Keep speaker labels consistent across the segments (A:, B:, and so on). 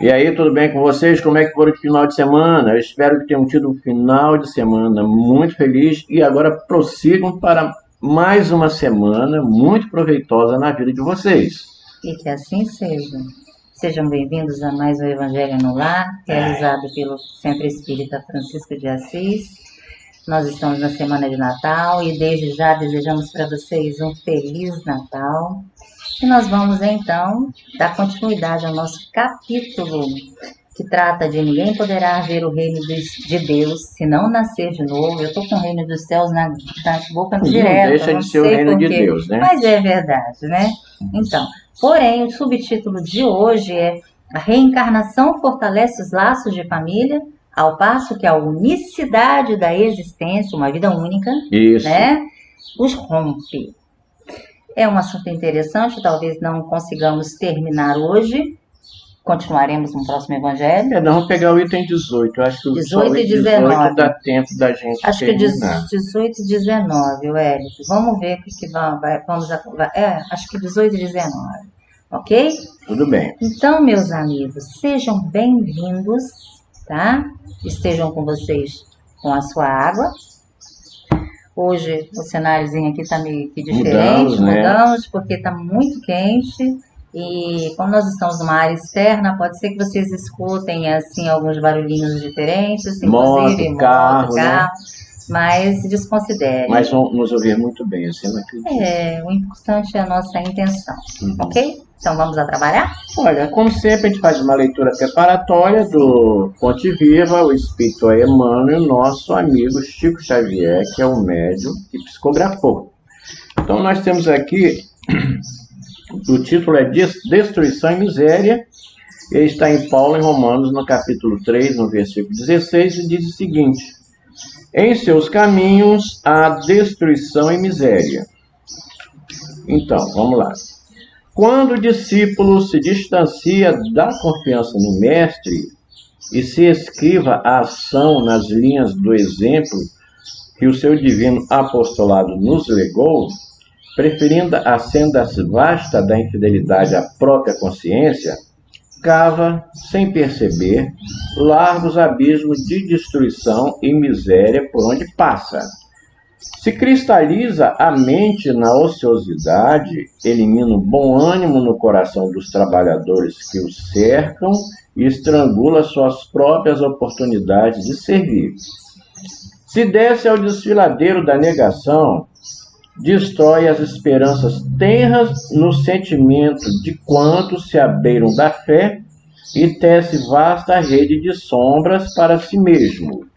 A: E aí, tudo bem com vocês? Como é que foi o final de semana? Eu espero que tenham tido um final de semana muito feliz e agora prossigam para mais uma semana muito proveitosa na vida de vocês.
B: E que assim seja. Sejam bem-vindos a mais um Evangelho no Lar, realizado pelo Centro Espírita Francisco de Assis. Nós estamos na semana de Natal e desde já desejamos para vocês um Feliz Natal. E nós vamos então dar continuidade ao nosso capítulo que trata de ninguém poderá ver o reino de Deus se não nascer de novo. Eu estou com o reino dos céus na boca direto.
A: Não deixa de ser o reino de Deus, né?
B: Mas é verdade, né? Então, porém, o subtítulo de hoje é A reencarnação fortalece os laços de família, ao passo que a unicidade da existência, uma vida única,
A: Isso.
B: né, os rompe. É um assunto interessante, talvez não consigamos terminar hoje. Continuaremos no próximo evangelho.
A: Nós vamos pegar o item 18. Eu acho que o
B: 18 e 19
A: dá tempo da gente
B: acho
A: terminar.
B: que 18 e 19, Wellington. Vamos ver o que vamos... acho que 18 e 19. Ok?
A: Tudo bem.
B: Então, meus amigos, sejam bem-vindos, tá? Estejam com vocês com a sua água. Hoje o cenáriozinho aqui está meio que diferente, mudamos porque está muito quente e como nós estamos numa área externa, pode ser que vocês escutem assim alguns barulhinhos diferentes, inclusive
A: moto, carro, né?
B: Mas desconsiderem.
A: Mas vão nos ouvir muito bem, assim, não acredito.
B: O importante é a nossa intenção, ok? Então vamos a trabalhar?
A: Olha, como sempre a gente faz uma leitura preparatória do Fonte Viva, o Espírito Emmanuel, nosso amigo Chico Xavier, que é o médium que psicografou. Então nós temos aqui, o título é Destruição e Miséria, e está em Paulo em Romanos, no capítulo 3, no versículo 16, e diz o seguinte: em seus caminhos há destruição e miséria. Então, vamos lá. Quando o discípulo se distancia da confiança no mestre e se esquiva a ação nas linhas do exemplo que o seu divino apostolado nos legou, preferindo a senda vasta da infidelidade à própria consciência, cava, sem perceber, largos abismos de destruição e miséria por onde passa. Se cristaliza a mente na ociosidade, elimina o bom ânimo no coração dos trabalhadores que o cercam e estrangula suas próprias oportunidades de servir. Se desce ao desfiladeiro da negação, destrói as esperanças tenras no sentimento de quantos se abeiram da fé e tece vasta rede de sombras para si mesmo.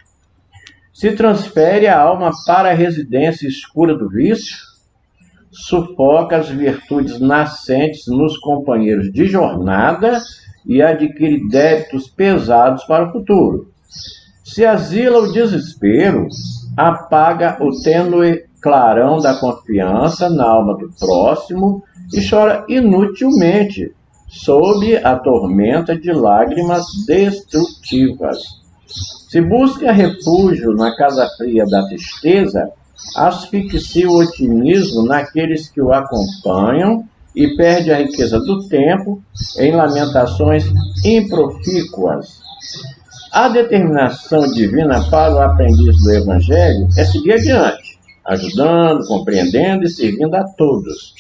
A: Se transfere a alma para a residência escura do vício, sufoca as virtudes nascentes nos companheiros de jornada e adquire débitos pesados para o futuro. Se asila o desespero, apaga o tênue clarão da confiança na alma do próximo e chora inutilmente sob a tormenta de lágrimas destrutivas. Se busca refúgio na casa fria da tristeza, asfixia o otimismo naqueles que o acompanham e perde a riqueza do tempo em lamentações improfícuas. A determinação divina para o aprendiz do Evangelho é seguir adiante, ajudando, compreendendo e servindo a todos.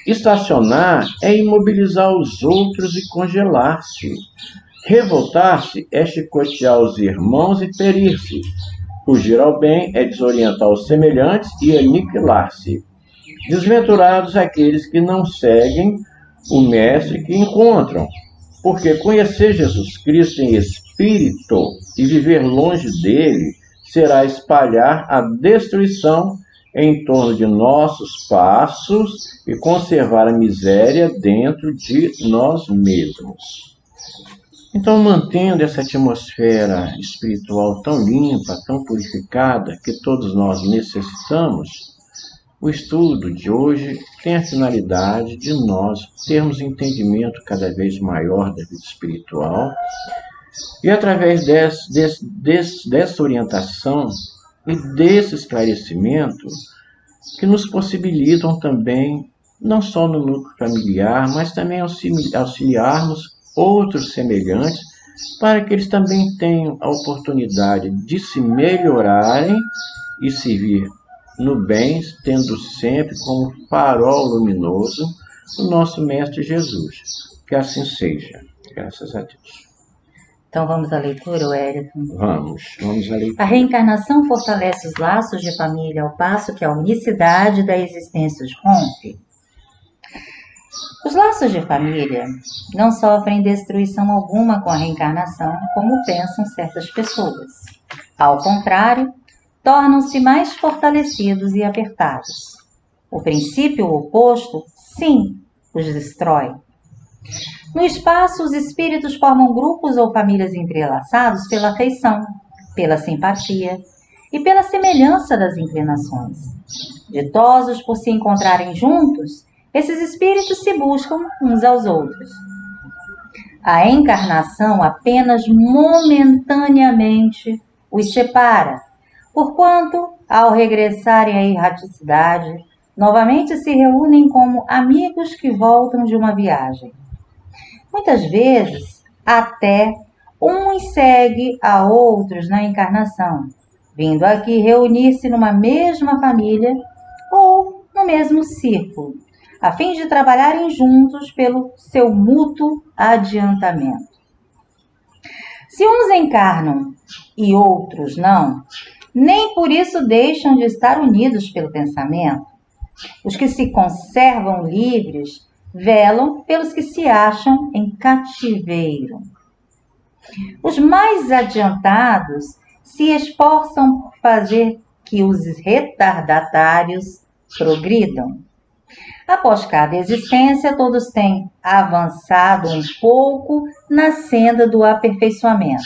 A: Estacionar é imobilizar os outros e congelar-se. Revoltar-se é chicotear os irmãos e ferir-se. Fugir ao bem é desorientar os semelhantes e aniquilar-se. Desventurados aqueles que não seguem o mestre que encontram, porque conhecer Jesus Cristo em espírito e viver longe dele será espalhar a destruição em torno de nossos passos e conservar a miséria dentro de nós mesmos. Então, mantendo essa atmosfera espiritual tão limpa, tão purificada, que todos nós necessitamos, o estudo de hoje tem a finalidade de nós termos um entendimento cada vez maior da vida espiritual e, através dessa orientação e desse esclarecimento, que nos possibilitam também, não só no núcleo familiar, mas também auxiliarmos outros semelhantes para que eles também tenham a oportunidade de se melhorarem e servir no bem, tendo sempre como farol luminoso o nosso Mestre Jesus. Que assim seja. Graças a Deus.
B: Então vamos à leitura, Wellington?
A: Vamos à leitura.
B: A reencarnação fortalece os laços de família ao passo que a unicidade da existência os rompe. Os laços de família não sofrem destruição alguma com a reencarnação, como pensam certas pessoas. Ao contrário, tornam-se mais fortalecidos e apertados. O princípio oposto, sim, os destrói. No espaço, os espíritos formam grupos ou famílias entrelaçados pela afeição, pela simpatia e pela semelhança das inclinações. Ditosos por se encontrarem juntos, esses espíritos se buscam uns aos outros. A encarnação apenas momentaneamente os separa, porquanto, ao regressarem à erraticidade, novamente se reúnem como amigos que voltam de uma viagem. Muitas vezes, até uns segue a outros na encarnação, vindo aqui reunir-se numa mesma família ou no mesmo círculo, a fim de trabalharem juntos pelo seu mútuo adiantamento. Se uns encarnam e outros não, nem por isso deixam de estar unidos pelo pensamento. Os que se conservam livres velam pelos que se acham em cativeiro. Os mais adiantados se esforçam por fazer que os retardatários progridam. Após cada existência, todos têm avançado um pouco na senda do aperfeiçoamento.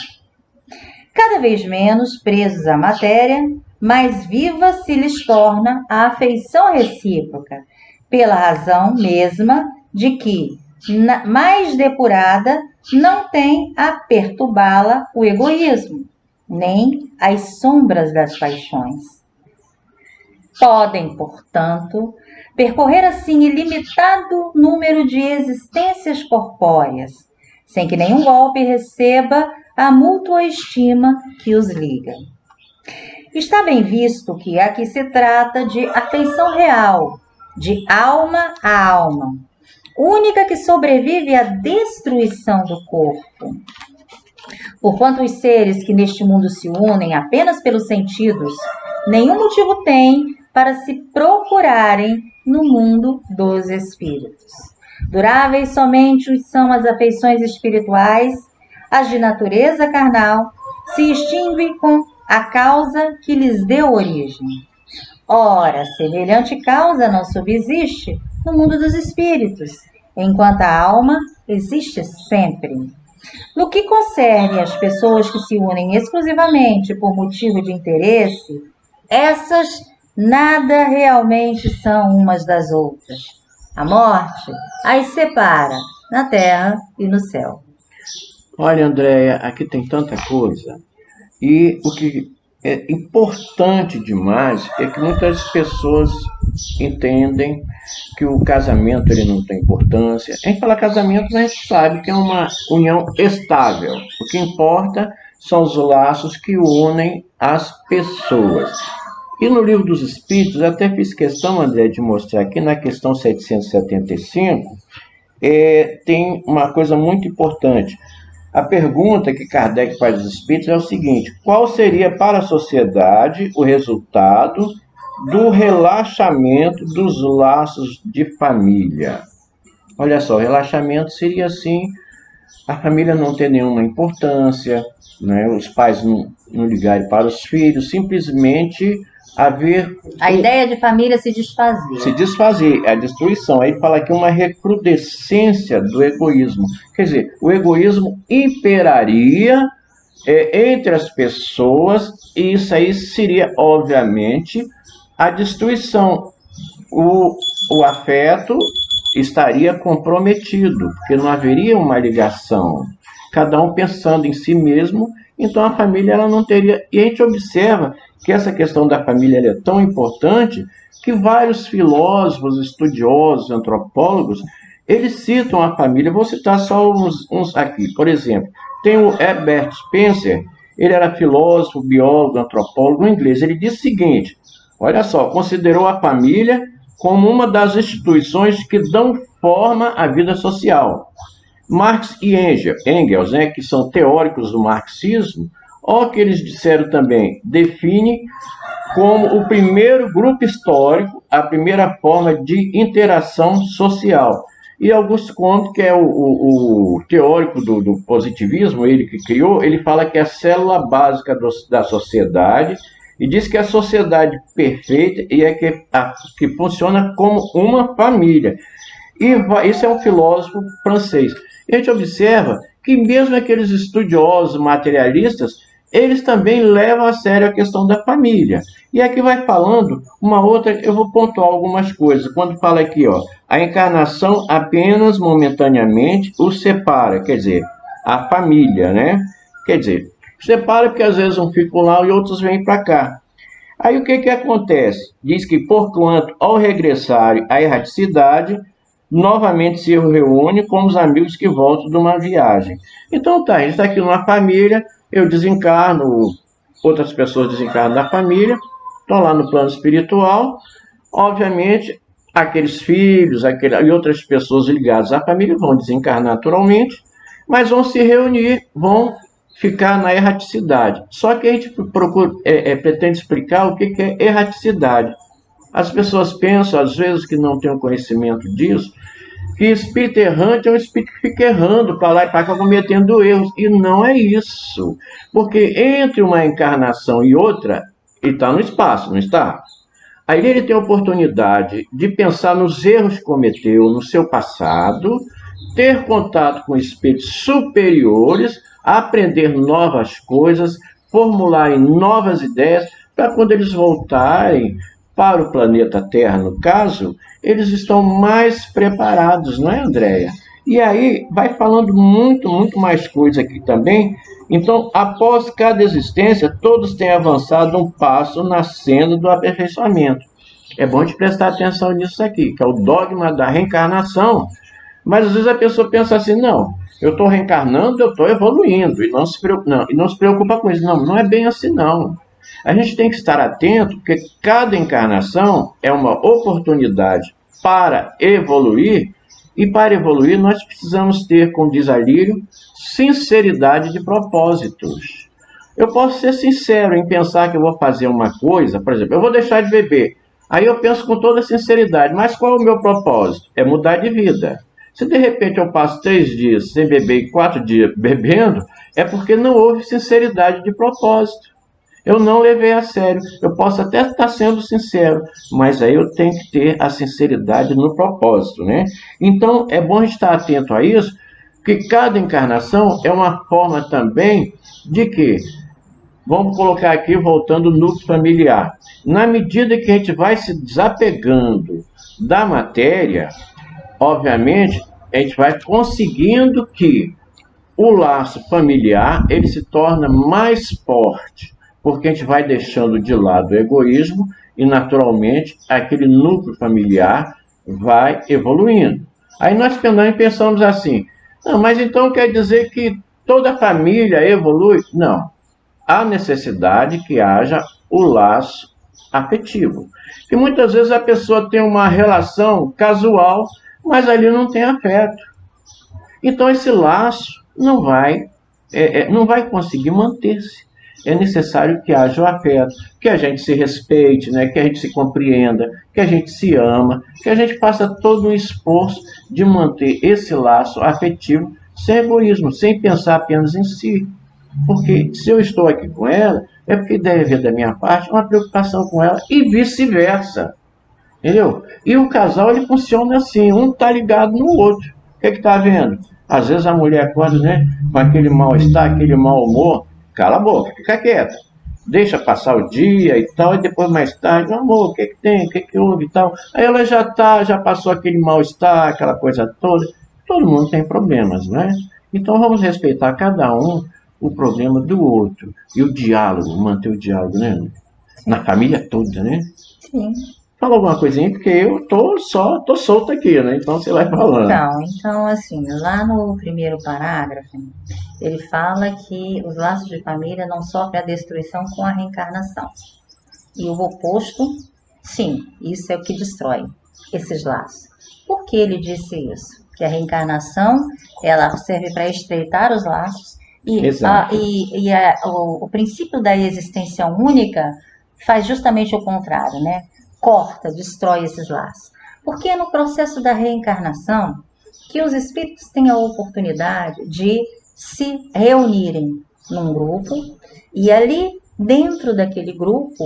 B: Cada vez menos presos à matéria, mais viva se lhes torna a afeição recíproca, pela razão mesma de que, mais depurada, não tem a perturbá-la o egoísmo, nem as sombras das paixões. Podem, portanto, percorrer assim ilimitado número de existências corpóreas, sem que nenhum golpe receba a mútua estima que os liga. Está bem visto que aqui se trata de afeição real, de alma a alma, única que sobrevive à destruição do corpo. Porquanto os seres que neste mundo se unem apenas pelos sentidos, nenhum motivo têm para se procurarem no mundo dos espíritos. Duráveis somente são as afeições espirituais, as de natureza carnal se extinguem com a causa que lhes deu origem. Ora, semelhante causa não subsiste no mundo dos espíritos, enquanto a alma existe sempre. No que concerne às pessoas que se unem exclusivamente por motivo de interesse, essas nada realmente são umas das outras. A morte as separa na terra e no céu.
A: Olha, Andréia, aqui tem tanta coisa. E o que é importante demais é que muitas pessoas entendem que o casamento ele não tem importância. A gente fala casamento, a gente sabe que é uma união estável. O que importa são os laços que unem as pessoas. E no Livro dos Espíritos, eu até fiz questão, André, de mostrar aqui na questão 775, tem uma coisa muito importante. A pergunta que Kardec faz aos espíritos é o seguinte: qual seria para a sociedade o resultado do relaxamento dos laços de família? Olha só, o relaxamento seria assim, a família não ter nenhuma importância, né? Os pais não ligarem para os filhos, simplesmente haver...
B: A ideia de família se desfazer.
A: Se desfazer, a destruição. Aí fala aqui uma recrudescência do egoísmo. Quer dizer, o egoísmo imperaria entre as pessoas, e isso aí seria, obviamente, a destruição. O afeto estaria comprometido, porque não haveria uma ligação. Cada um pensando em si mesmo, então a família ela não teria... E a gente observa que essa questão da família ela é tão importante que vários filósofos, estudiosos, antropólogos, eles citam a família. Vou citar só uns aqui. Por exemplo, Tem o Herbert Spencer, ele era filósofo, biólogo, antropólogo inglês. Ele disse o seguinte, olha só, considerou a família como uma das instituições que dão forma à vida social. Marx e Engels, né, que são teóricos do marxismo, olha o que eles disseram também, define como o primeiro grupo histórico, a primeira forma de interação social. E Auguste Comte, que é o teórico do positivismo, ele que criou, ele fala que é a célula básica da sociedade e diz que é a sociedade perfeita e é que funciona como uma família. E esse é um filósofo francês. E a gente observa que mesmo aqueles estudiosos materialistas, eles também levam a sério a questão da família. E aqui vai falando uma outra, eu vou pontuar algumas coisas. Quando fala aqui, ó, a encarnação apenas momentaneamente os separa, quer dizer, a família, né? Quer dizer, separa porque às vezes um ficam lá e outros vêm para cá. Aí o que acontece? Diz que, porquanto, ao regressarem à erraticidade, novamente se reúne com os amigos que voltam de uma viagem. Então tá, a gente está aqui numa família, eu desencarno, outras pessoas desencarnam da família, estão lá no plano espiritual, obviamente aqueles filhos e outras pessoas ligadas à família vão desencarnar naturalmente, mas vão se reunir, vão ficar na erraticidade. Só que a gente pretende explicar o que é erraticidade. As pessoas pensam, às vezes, que não têm o conhecimento disso, que espírito errante é um espírito que fica errando para lá e para cá, cometendo erros. E não é isso. Porque entre uma encarnação e outra, ele está no espaço, não está? Aí ele tem a oportunidade de pensar nos erros que cometeu no seu passado, ter contato com espíritos superiores, aprender novas coisas, formularem novas ideias, para quando eles voltarem para o planeta Terra, no caso, eles estão mais preparados, não é, Andréia? E aí vai falando muito mais coisa aqui também. Então, após cada existência, todos têm avançado um passo na senda do aperfeiçoamento. É bom de prestar atenção nisso aqui, que é o dogma da reencarnação. Mas às vezes a pessoa pensa assim, não, eu estou reencarnando, eu estou evoluindo, e não se preocupa com isso. Não, não é bem assim não. A gente tem que estar atento, porque cada encarnação é uma oportunidade para evoluir, e para evoluir nós precisamos ter, como diz Alírio, sinceridade de propósitos. Eu posso ser sincero em pensar que eu vou fazer uma coisa, por exemplo, eu vou deixar de beber. Aí eu penso com toda sinceridade, mas qual é o meu propósito? É mudar de vida. Se de repente eu passo 3 dias sem beber e 4 dias bebendo, é porque não houve sinceridade de propósito. Eu não levei a sério. Eu posso até estar sendo sincero, mas aí eu tenho que ter a sinceridade no propósito, né? Então, é bom estar atento a isso, que cada encarnação é uma forma também de que, vamos colocar aqui, voltando ao núcleo familiar. Na medida que a gente vai se desapegando da matéria, obviamente, a gente vai conseguindo que o laço familiar ele se torna mais forte, porque a gente vai deixando de lado o egoísmo e, naturalmente, aquele núcleo familiar vai evoluindo. Aí nós também pensamos assim, não, mas então quer dizer que toda a família evolui? Não. Há necessidade que haja o laço afetivo. E muitas vezes a pessoa tem uma relação casual, mas ali não tem afeto. Então esse laço não vai conseguir manter-se. É necessário que haja o afeto, que a gente se respeite, né? Que a gente se compreenda, que a gente se ama, que a gente faça todo um esforço de manter esse laço afetivo sem egoísmo, sem pensar apenas em si. Porque se eu estou aqui com ela, é porque deve haver da minha parte uma preocupação com ela e vice-versa. Entendeu? E o casal ele funciona assim, um está ligado no outro. O que está vendo? Às vezes a mulher acorda, né, com aquele mal-estar, aquele mau humor. Cala a boca, fica quieta. Deixa passar o dia e tal, e depois mais tarde, amor, o que tem, o que houve e tal. Aí ela já passou aquele mal-estar, aquela coisa toda. Todo mundo tem problemas, né? Então vamos respeitar cada um o problema do outro. E o diálogo, manter o diálogo, né? Na família toda, né?
B: Sim.
A: Fala alguma coisinha, porque eu tô solto aqui, né? Então você vai falando.
B: Então, assim, lá no primeiro parágrafo, ele fala que os laços de família não sofrem a destruição com a reencarnação. E o oposto, sim, isso é o que destrói esses laços. Por que ele disse isso? Que a reencarnação, ela serve para estreitar os laços o princípio da existência única faz justamente o contrário, né? Corta, destrói esses laços. Porque é no processo da reencarnação que os espíritos têm a oportunidade de se reunirem num grupo e ali, dentro daquele grupo,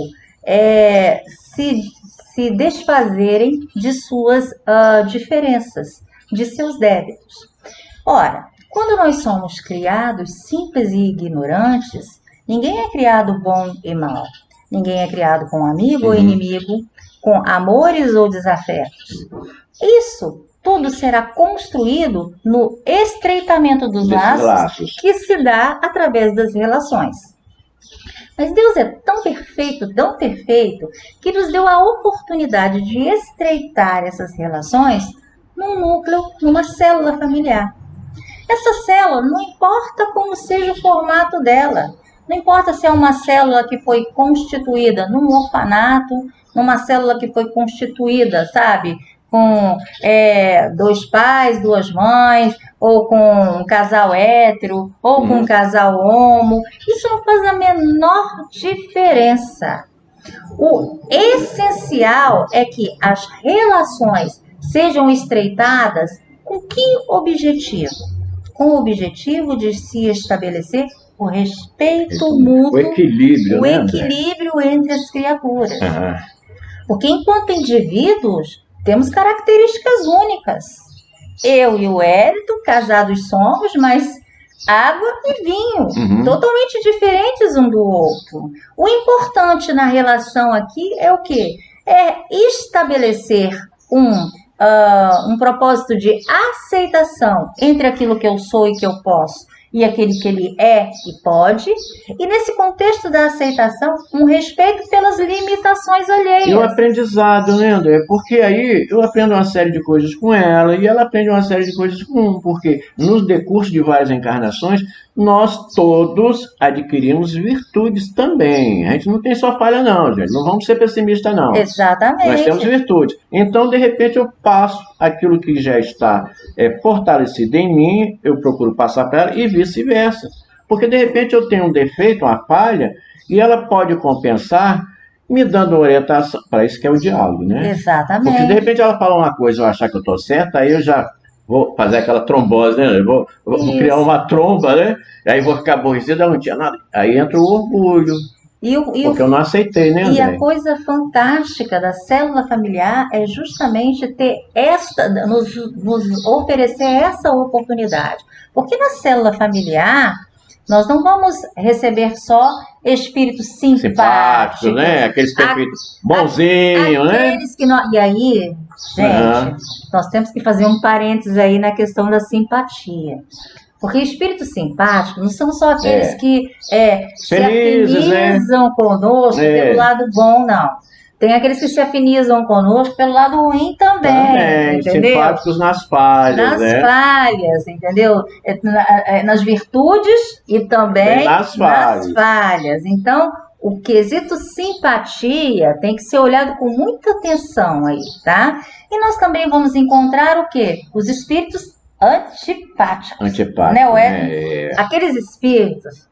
B: se desfazerem de suas diferenças, de seus débitos. Ora, quando nós somos criados simples e ignorantes, ninguém é criado bom e mal. Ninguém é criado com amigo ou inimigo, com amores ou desafetos. Isso tudo será construído no estreitamento dos laços que se dá através das relações. Mas Deus é tão perfeito, que nos deu a oportunidade de estreitar essas relações num núcleo, numa célula familiar. Essa célula, não importa como seja o formato dela, não importa se é uma célula que foi constituída num orfanato, numa célula que foi constituída, sabe, com 2 pais, 2 mães, ou com um casal hétero, ou com um casal homo, isso não faz a menor diferença. O essencial é que as relações sejam estreitadas com que objetivo? Com o objetivo de se estabelecer o respeito mútuo,
A: o equilíbrio,
B: equilíbrio entre as criaturas. Porque enquanto indivíduos, temos características únicas. Eu e o Hélito, casados somos, mas água e vinho, totalmente diferentes um do outro. O importante na relação aqui é o quê? É estabelecer um propósito de aceitação entre aquilo que eu sou e que eu posso e aquele que ele é e pode, e nesse contexto da aceitação, um respeito pelas limitações alheias.
A: E o aprendizado, né, André? Porque aí eu aprendo uma série de coisas com ela e ela aprende uma série de coisas com porque no decurso de várias encarnações, nós todos adquirimos virtudes também. A gente não tem só falha não, gente. Não vamos ser pessimistas não.
B: Exatamente.
A: Nós temos virtudes. Então, de repente, eu passo aquilo que já está fortalecido em mim, eu procuro passar para ela e vice-versa. Porque, de repente, eu tenho um defeito, uma falha, e ela pode compensar me dando orientação. Para isso que é o diálogo, né?
B: Exatamente.
A: Porque, de repente, ela fala uma coisa, eu achar que eu estou certa, aí eu já vou fazer aquela trombose, né? Eu vou criar uma tromba, né? Aí vou ficar aborrecida, não tinha nada. Aí entra o orgulho. Porque eu não aceitei, né, André?
B: E a coisa fantástica da célula familiar é justamente ter nos oferecer essa oportunidade. Porque na célula familiar, nós não vamos receber só espíritos simpáticos,
A: né? Aqueles perfeitos bonzinhos, né?
B: E aí, gente, nós temos que fazer um parênteses aí na questão da simpatia. Porque espíritos simpáticos não são só aqueles que se afinizam conosco pelo lado bom, não. Tem aqueles que se afinizam conosco pelo lado ruim também, entendeu?
A: Simpáticos nas falhas,
B: Nas falhas, entendeu? Nas virtudes e também nas falhas. Então, o quesito simpatia tem que ser olhado com muita atenção aí, tá? E nós também vamos encontrar o quê? Os espíritos antipáticos, né? Aqueles espíritos.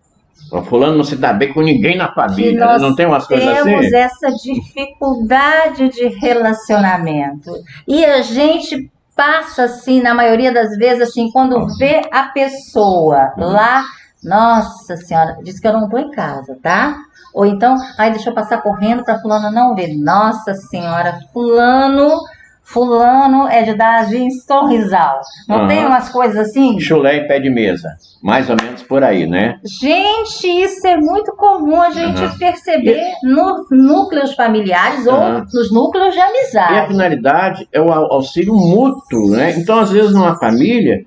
A: O fulano não se dá bem com ninguém na família, não tem umas coisas assim?
B: Temos essa dificuldade de relacionamento. E a gente passa assim, na maioria das vezes, assim, quando vê a pessoa lá, nossa senhora, diz que eu não estou em casa, tá? Ou então, deixa eu passar correndo para fulano não ver. Nossa senhora, fulano é de dar sorrisal. Não tem umas coisas assim?
A: Chulé em pé de mesa. Mais ou menos por aí, né?
B: Gente, isso é muito comum a gente perceber nos núcleos familiares ou nos núcleos de amizade.
A: E a finalidade é o auxílio mútuo, né? Então, às vezes, numa família,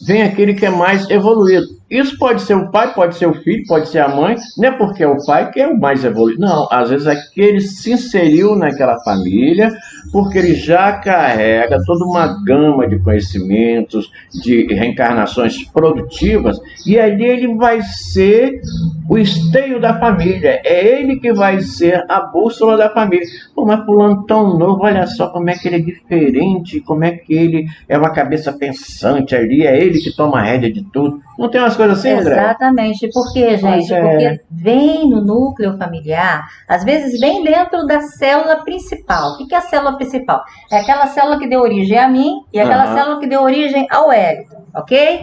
A: vem aquele que é mais evoluído. Isso pode ser o pai, pode ser o filho, pode ser a mãe, não é porque é o pai que é o mais evoluído. Não, às vezes é que ele se inseriu naquela família, porque ele já carrega toda uma gama de conhecimentos, de reencarnações produtivas, e ali ele vai ser o esteio da família, é ele que vai ser a bússola da família. Pô, mas fulano tão novo, olha só como é que ele é diferente, como é que ele é uma cabeça pensante ali, é ele que toma a rédea de tudo. Não tem umas coisas assim, André?
B: Exatamente. Por quê, gente? Porque vem no núcleo familiar, às vezes bem dentro da célula principal. O que é a célula principal? É aquela célula que deu origem a mim e aquela célula que deu origem ao Wellington, ok?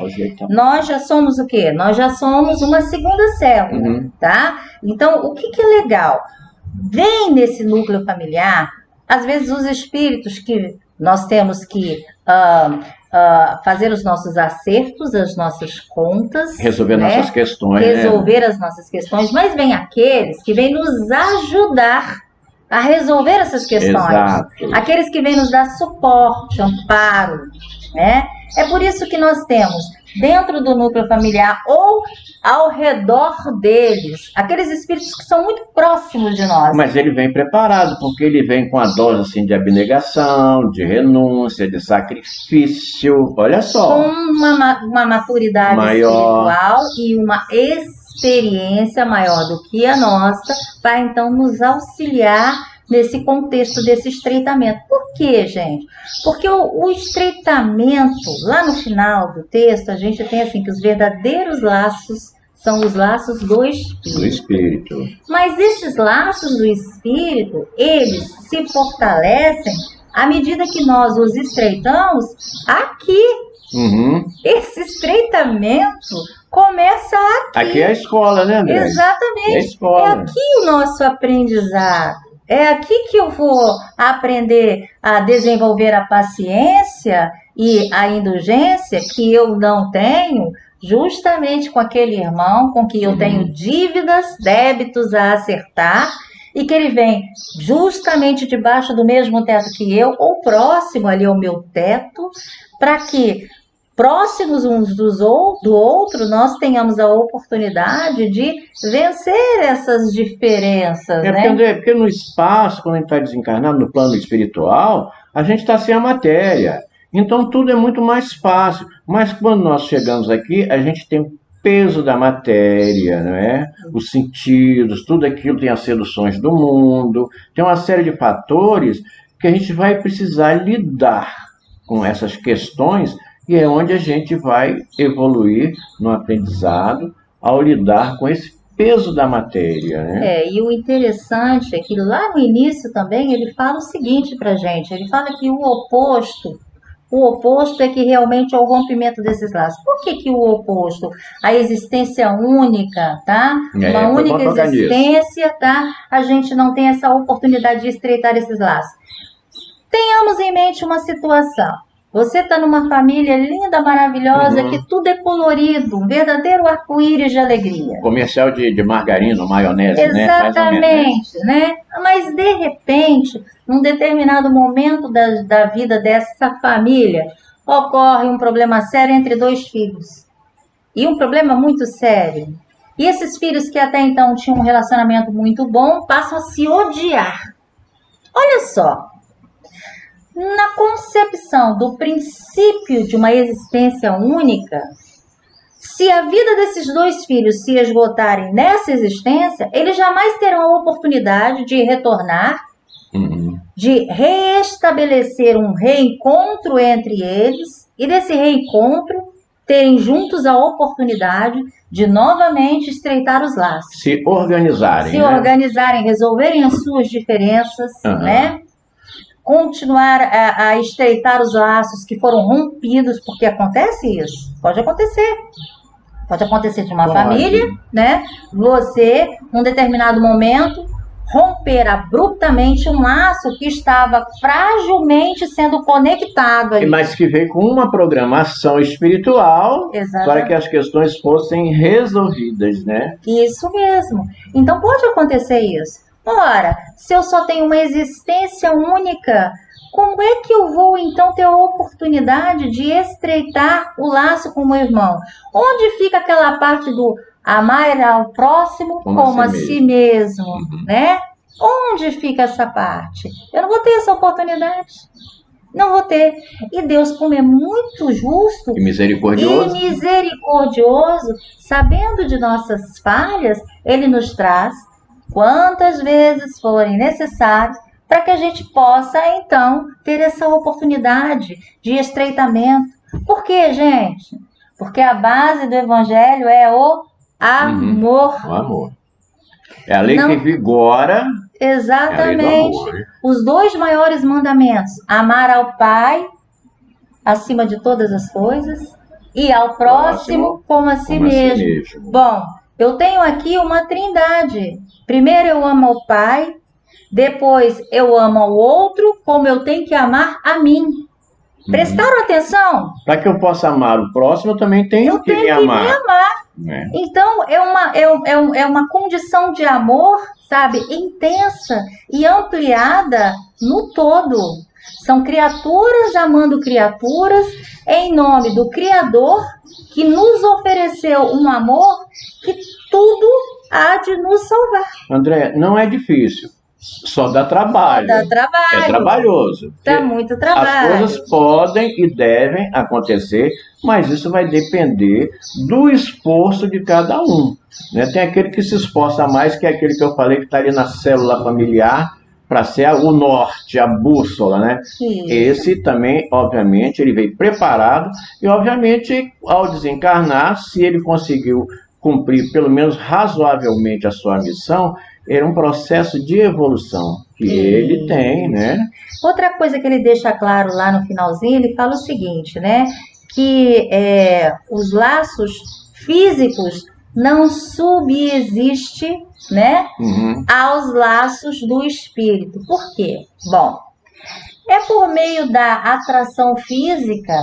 B: Nós já somos o quê? Nós já somos uma segunda célula, tá? Então, o que é legal? Vem nesse núcleo familiar, às vezes os espíritos que nós temos que fazer os nossos acertos, as nossas contas.
A: Resolver nossas questões.
B: Resolver as nossas questões. Mas vem aqueles que vêm nos ajudar a resolver essas questões.
A: Exato.
B: Aqueles que vêm nos dar suporte, amparo, né? É por isso que nós temos dentro do núcleo familiar ou ao redor deles, aqueles espíritos que são muito próximos de nós.
A: Mas ele vem preparado, porque ele vem com a dose assim, de abnegação, de renúncia, de sacrifício, olha só.
B: Com uma maturidade maior, espiritual e uma experiência maior do que a nossa, para então nos auxiliar nesse contexto desse estreitamento. Por quê, gente? Porque o estreitamento, lá no final do texto, a gente tem assim que os verdadeiros laços são os laços do espírito. Mas esses laços do espírito, eles se fortalecem à medida que nós os estreitamos aqui. Esse estreitamento começa aqui.
A: Aqui é a escola, né, André?
B: Exatamente.
A: É a escola.
B: É aqui o nosso aprendizado. É aqui que eu vou aprender a desenvolver a paciência e a indulgência que eu não tenho, justamente com aquele irmão com que eu tenho dívidas, débitos a acertar, e que ele vem justamente debaixo do mesmo teto que eu, ou próximo ali ao meu teto, para que próximos uns do outro, nós tenhamos a oportunidade de vencer essas diferenças, né?
A: Porque, André, porque no espaço, quando a gente está desencarnado, no plano espiritual, a gente está sem a matéria. Então tudo é muito mais fácil. Mas quando nós chegamos aqui, a gente tem o peso da matéria, não é? Os sentidos, tudo aquilo tem as seduções do mundo, tem uma série de fatores que a gente vai precisar lidar com essas questões. E é onde a gente vai evoluir no aprendizado ao lidar com esse peso da matéria, né?
B: E o interessante é que lá no início também ele fala o seguinte pra gente, ele fala que o oposto é que realmente é o rompimento desses laços. Por que o oposto? A existência única, tá? Uma única existência, tá? A gente não tem essa oportunidade de estreitar esses laços. Tenhamos em mente uma situação. Você está numa família linda, maravilhosa, que tudo é colorido, um verdadeiro arco-íris de alegria.
A: Comercial de margarina, maionese,
B: exatamente, né? Mas, de repente, num determinado momento da vida dessa família, ocorre um problema sério entre dois filhos. E um problema muito sério. E esses filhos que até então tinham um relacionamento muito bom, passam a se odiar. Olha só. Na concepção do princípio de uma existência única, se a vida desses dois filhos se esgotarem nessa existência, eles jamais terão a oportunidade de retornar, de reestabelecer um reencontro entre eles, e desse reencontro terem juntos a oportunidade de novamente estreitar os laços.
A: Se organizarem.
B: Se organizarem, resolverem as suas diferenças, né? Continuar a estreitar os laços que foram rompidos, porque acontece isso, pode acontecer de uma família, né? Você, num determinado momento, romper abruptamente um laço que estava fragilmente sendo conectado ali.
A: Mas que veio com uma programação espiritual para que as questões fossem resolvidas, né?
B: Isso mesmo. Então pode acontecer isso. Ora, se eu só tenho uma existência única, como é que eu vou então ter a oportunidade de estreitar o laço com o meu irmão? Onde fica aquela parte do amar ao próximo como a si mesmo, né? Onde fica essa parte? Eu não vou ter essa oportunidade. Não vou ter. E Deus, como é muito justo
A: e
B: misericordioso, sabendo de nossas falhas, Ele nos traz quantas vezes forem necessárias para que a gente possa, então, ter essa oportunidade de estreitamento. Por quê, gente? Porque a base do Evangelho é o amor.
A: O amor. É a lei que vigora.
B: Exatamente. Os 2 maiores mandamentos: amar ao Pai acima de todas as coisas e ao próximo como a si mesmo. Bom, eu tenho aqui uma trindade. Primeiro eu amo ao Pai, depois eu amo ao outro como eu tenho que amar a mim. Prestaram atenção?
A: Para que eu possa amar o próximo, eu também tenho que me amar.
B: Então, é uma condição de amor, sabe, intensa e ampliada no todo. São criaturas amando criaturas em nome do Criador, que nos ofereceu um amor que tudo há de nos salvar.
A: André, não é difícil. Só dá trabalho.
B: Dá trabalho.
A: É trabalhoso.
B: Dá muito trabalho.
A: As coisas podem e devem acontecer, mas isso vai depender do esforço de cada um. Né? Tem aquele que se esforça mais, que é aquele que eu falei que está ali na célula familiar, para ser o norte, a bússola, né? Sim. Esse também, obviamente, ele veio preparado e, obviamente, ao desencarnar, se ele conseguiu cumprir pelo menos razoavelmente a sua missão, era um processo de evolução que ele tem, né?
B: Outra coisa que ele deixa claro lá no finalzinho, ele fala o seguinte, né? Que os laços físicos não subsistem, né? Aos laços do espírito. Por quê? Bom, é por meio da atração física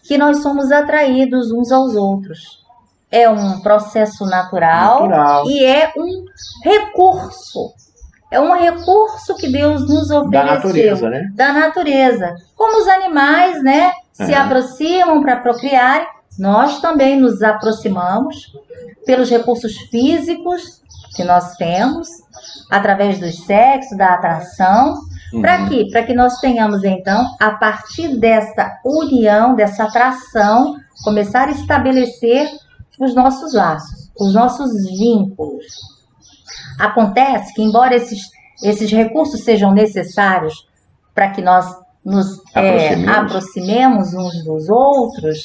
B: que nós somos atraídos uns aos outros. É um processo natural. E é um recurso. É um recurso que Deus nos ofereceu.
A: Da natureza, né?
B: Da natureza. Como os animais, né? Se aproximam para procriarem, nós também nos aproximamos pelos recursos físicos que nós temos, através do sexo, da atração. Para quê? Para que nós tenhamos, então, a partir dessa união, dessa atração, começar a estabelecer os nossos laços, os nossos vínculos. Acontece que, embora esses recursos sejam necessários para que nós nos aproximemos uns dos outros,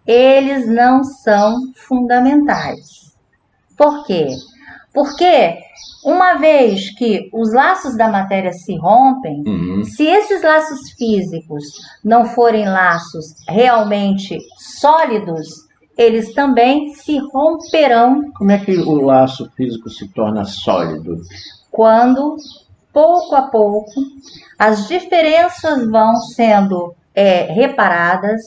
B: eles não são fundamentais. Por quê? Porque uma vez que os laços da matéria se rompem, se esses laços físicos não forem laços realmente sólidos, eles também se romperão.
A: Como é que o laço físico se torna sólido?
B: Quando, pouco a pouco, as diferenças vão sendo reparadas.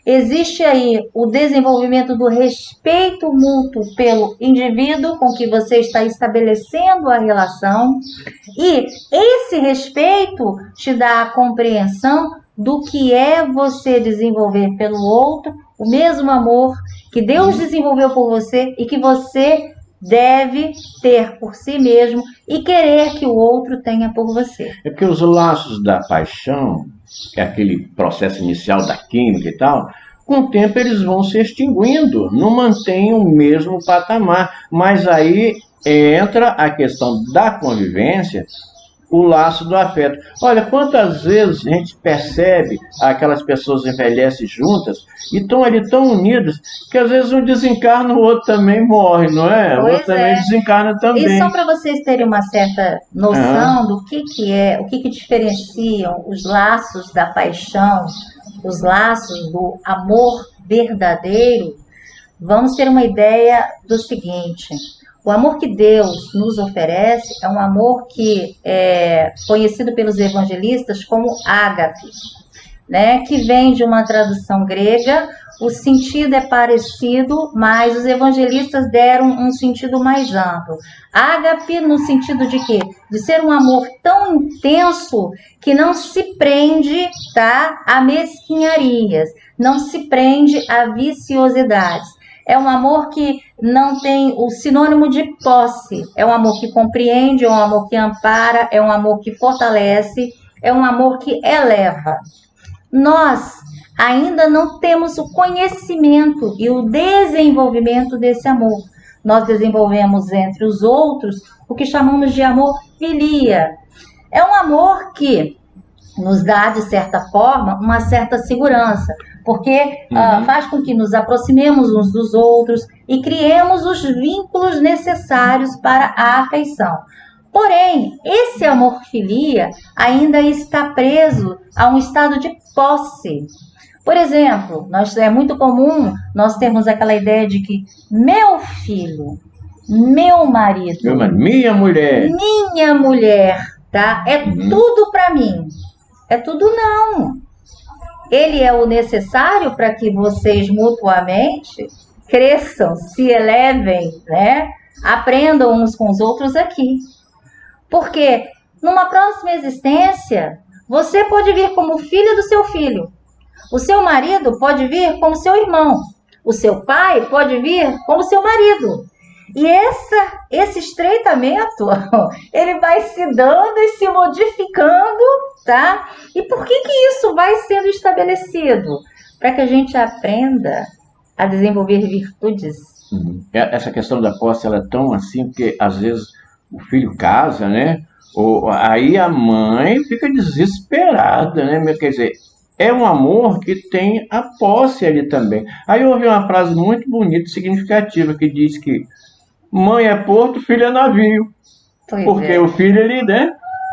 B: Existe aí o desenvolvimento do respeito mútuo pelo indivíduo com que você está estabelecendo a relação. E esse respeito te dá a compreensão do que é você desenvolver pelo outro o mesmo amor que Deus desenvolveu por você e que você deve ter por si mesmo e querer que o outro tenha por você.
A: É porque os laços da paixão, que é aquele processo inicial da química e tal, com o tempo eles vão se extinguindo, não mantêm o mesmo patamar. Mas aí entra a questão da convivência, o laço do afeto. Olha, quantas vezes a gente percebe aquelas pessoas envelhecem juntas e estão ali tão unidas que às vezes um desencarna, o outro também morre, não é? O outro também desencarna também.
B: E só para vocês terem uma certa noção do que é, o que diferenciam os laços da paixão, os laços do amor verdadeiro, vamos ter uma ideia do seguinte: o amor que Deus nos oferece é um amor que é conhecido pelos evangelistas como ágape. né, que vem de uma tradução grega. O sentido é parecido, mas os evangelistas deram um sentido mais amplo. Ágape no sentido de quê? De ser um amor tão intenso que não se prende, tá, a mesquinharias, não se prende a viciosidades. É um amor que não tem o sinônimo de posse. É um amor que compreende, é um amor que ampara, é um amor que fortalece, é um amor que eleva. Nós ainda não temos o conhecimento e o desenvolvimento desse amor. Nós desenvolvemos entre os outros o que chamamos de amor filia. É um amor que nos dá, de certa forma, uma certa segurança, porque faz com que nos aproximemos uns dos outros e criemos os vínculos necessários para a afeição. Porém, esse amor filia ainda está preso a um estado de posse. Por exemplo, é muito comum nós termos aquela ideia de que meu filho, meu marido,
A: minha
B: mulher, tá? É tudo para mim. É tudo não. Ele é o necessário para que vocês mutuamente cresçam, se elevem, né? Aprendam uns com os outros aqui. Porque numa próxima existência, você pode vir como filha do seu filho. O seu marido pode vir como seu irmão. O seu pai pode vir como seu marido. E esse estreitamento, ele vai se dando e se modificando, tá? E por que isso vai sendo estabelecido? Para que a gente aprenda a desenvolver virtudes.
A: Essa questão da posse, ela é tão assim, porque às vezes o filho casa, né? Aí a mãe fica desesperada, né? Quer dizer, é um amor que tem a posse ali também. Aí eu ouvi uma frase muito bonita, significativa, que diz que mãe é porto, filho é navio. Porque o filho, ele, né,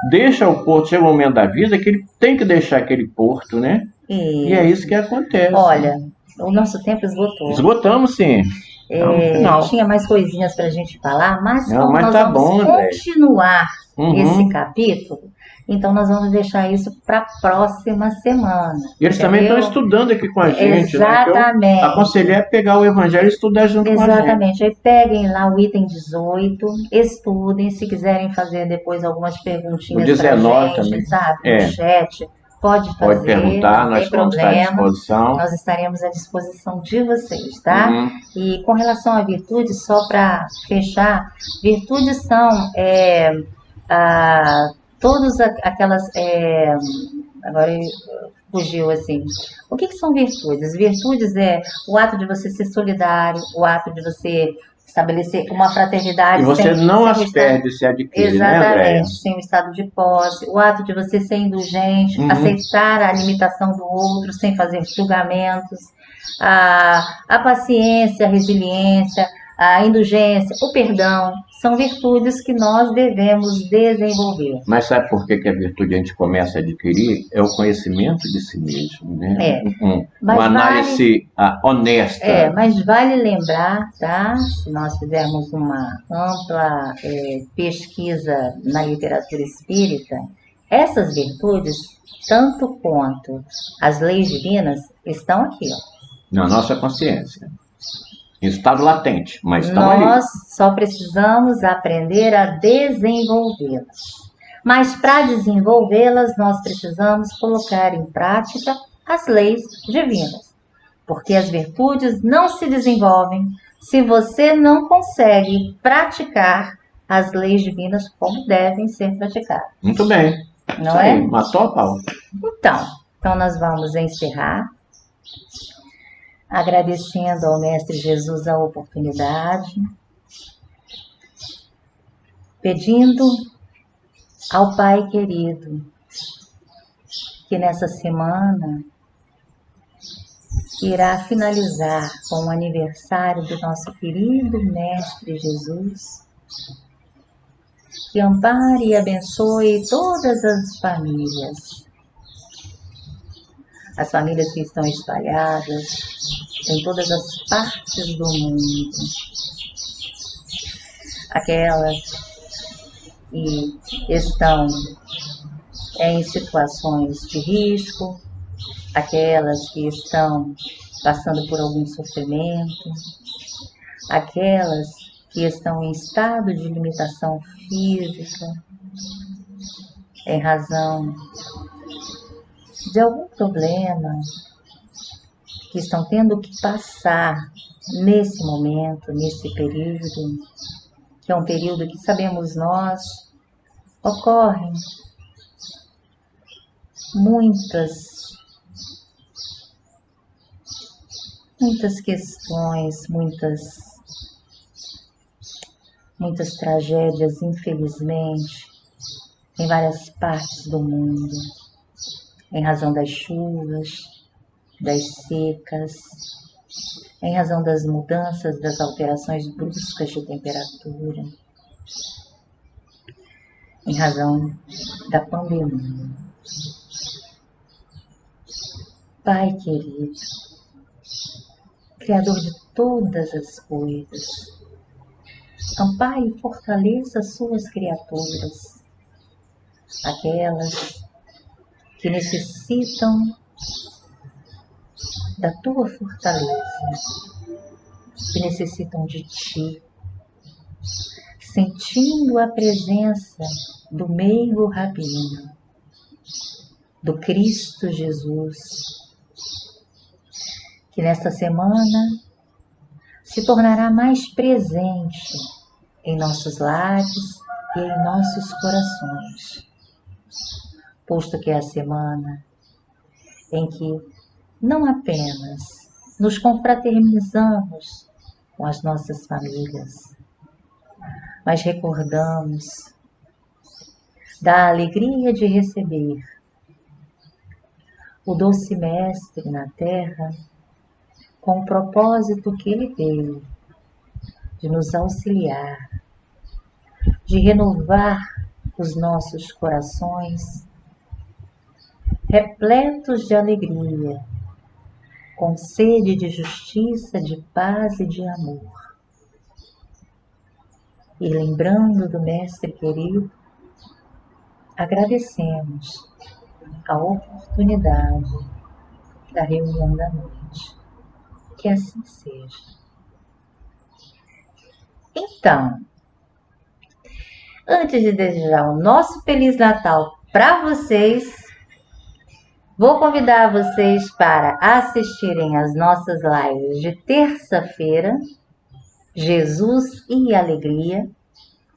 A: deixa o porto, chega um momento da vida que ele tem que deixar aquele porto, né? E é isso que acontece.
B: Olha, o nosso tempo esgotou.
A: Esgotamos, sim.
B: Tinha mais coisinhas para a gente falar, mas
A: como
B: nós vamos continuar esse capítulo, então nós vamos deixar isso para a próxima semana.
A: E eles também estão estudando aqui com a gente.
B: Exatamente.
A: Né? Eu aconselhei a pegar o Evangelho e estudar junto com a gente.
B: Exatamente. Aí peguem lá o item 18, estudem, se quiserem fazer depois algumas perguntinhas para a gente,
A: também.
B: Sabe? No chat. Pode
A: perguntar,
B: não
A: nós
B: tem
A: vamos estar à disposição.
B: Nós estaremos à disposição de vocês, tá? E com relação à virtude, só para fechar, virtudes são todas aquelas... agora fugiu assim. O que são virtudes? Virtudes é o ato de você ser solidário, o ato de você estabelecer uma fraternidade.
A: E você não as perde, se adquire,
B: exatamente,
A: né, Andréia?
B: sem um estado de posse. O ato de você ser indulgente, aceitar a limitação do outro sem fazer julgamentos. A paciência, a resiliência, a indulgência, o perdão, são virtudes que nós devemos desenvolver.
A: Mas sabe por que a virtude a gente começa a adquirir? É o conhecimento de si mesmo, né? Uma análise honesta.
B: Mas vale lembrar, tá? Se nós fizermos uma ampla pesquisa na literatura espírita, essas virtudes, tanto quanto as leis divinas, estão aqui, ó.
A: Na nossa consciência. Em estado latente, mas estão ali.
B: Nós só precisamos aprender a desenvolvê-las. Mas para desenvolvê-las, nós precisamos colocar em prática as leis divinas. Porque as virtudes não se desenvolvem se você não consegue praticar as leis divinas como devem ser praticadas.
A: Muito bem.
B: Não é?
A: Matou a pau.
B: Então nós vamos encerrar. Agradecendo ao Mestre Jesus a oportunidade, pedindo ao Pai querido que nessa semana irá finalizar com o aniversário do nosso querido Mestre Jesus, que ampare e abençoe todas as famílias que estão espalhadas em todas as partes do mundo, aquelas que estão em situações de risco, aquelas que estão passando por algum sofrimento, aquelas que estão em estado de limitação física, em razão de algum problema que estão tendo que passar nesse momento, nesse período, que é um período que sabemos nós, ocorrem muitas questões, muitas tragédias, infelizmente, em várias partes do mundo, em razão das chuvas, das secas, em razão das mudanças, das alterações bruscas de temperatura, em razão da pandemia. Pai querido, Criador de todas as coisas, ampare e fortaleça suas criaturas, aquelas que necessitam da tua fortaleza, que necessitam de ti, sentindo a presença do meigo rabino, do Cristo Jesus, que nesta semana se tornará mais presente em nossos lares e em nossos corações, posto que é a semana em que não apenas nos confraternizamos com as nossas famílias, mas recordamos da alegria de receber o doce Mestre na Terra com o propósito que ele veio de nos auxiliar, de renovar os nossos corações repletos de alegria, com sede de justiça, de paz e de amor. E lembrando do Mestre querido, agradecemos a oportunidade da reunião da noite. Que assim seja. Então, antes de desejar o nosso Feliz Natal para vocês, vou convidar vocês para assistirem às nossas lives de terça-feira, Jesus e Alegria.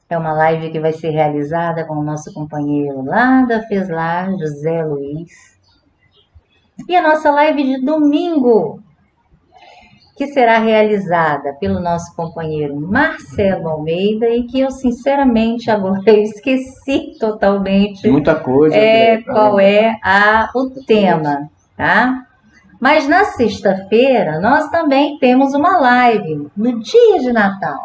B: É uma live que vai ser realizada com o nosso companheiro lá da FESLAR, José Luiz. E a nossa live de domingo, que será realizada pelo nosso companheiro Marcelo Almeida e que eu sinceramente agora eu esqueci totalmente
A: Muita coisa,
B: qual é o tema, tá? Mas na sexta-feira nós também temos uma live no dia de Natal.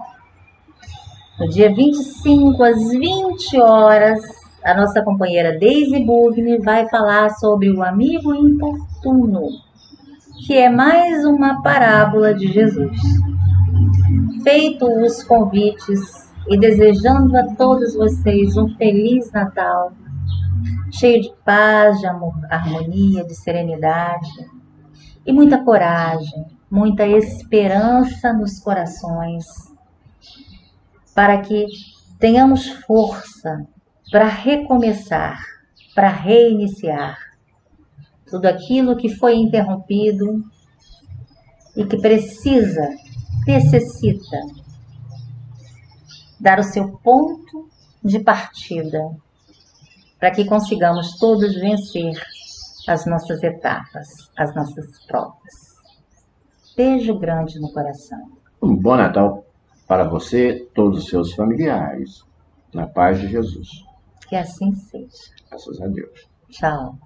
B: No dia 25 às 20 horas, a nossa companheira Deise Bugni vai falar sobre o amigo importuno, que é mais uma parábola de Jesus. Feitos os convites e desejando a todos vocês um Feliz Natal, cheio de paz, de amor, harmonia, de serenidade e muita coragem, muita esperança nos corações, para que tenhamos força para recomeçar, para reiniciar tudo aquilo que foi interrompido e que necessita dar o seu ponto de partida para que consigamos todos vencer as nossas etapas, as nossas provas. Beijo grande no coração.
A: Um bom Natal para você, todos os seus familiares, na paz de Jesus.
B: Que assim seja.
A: Graças a Deus.
B: Tchau.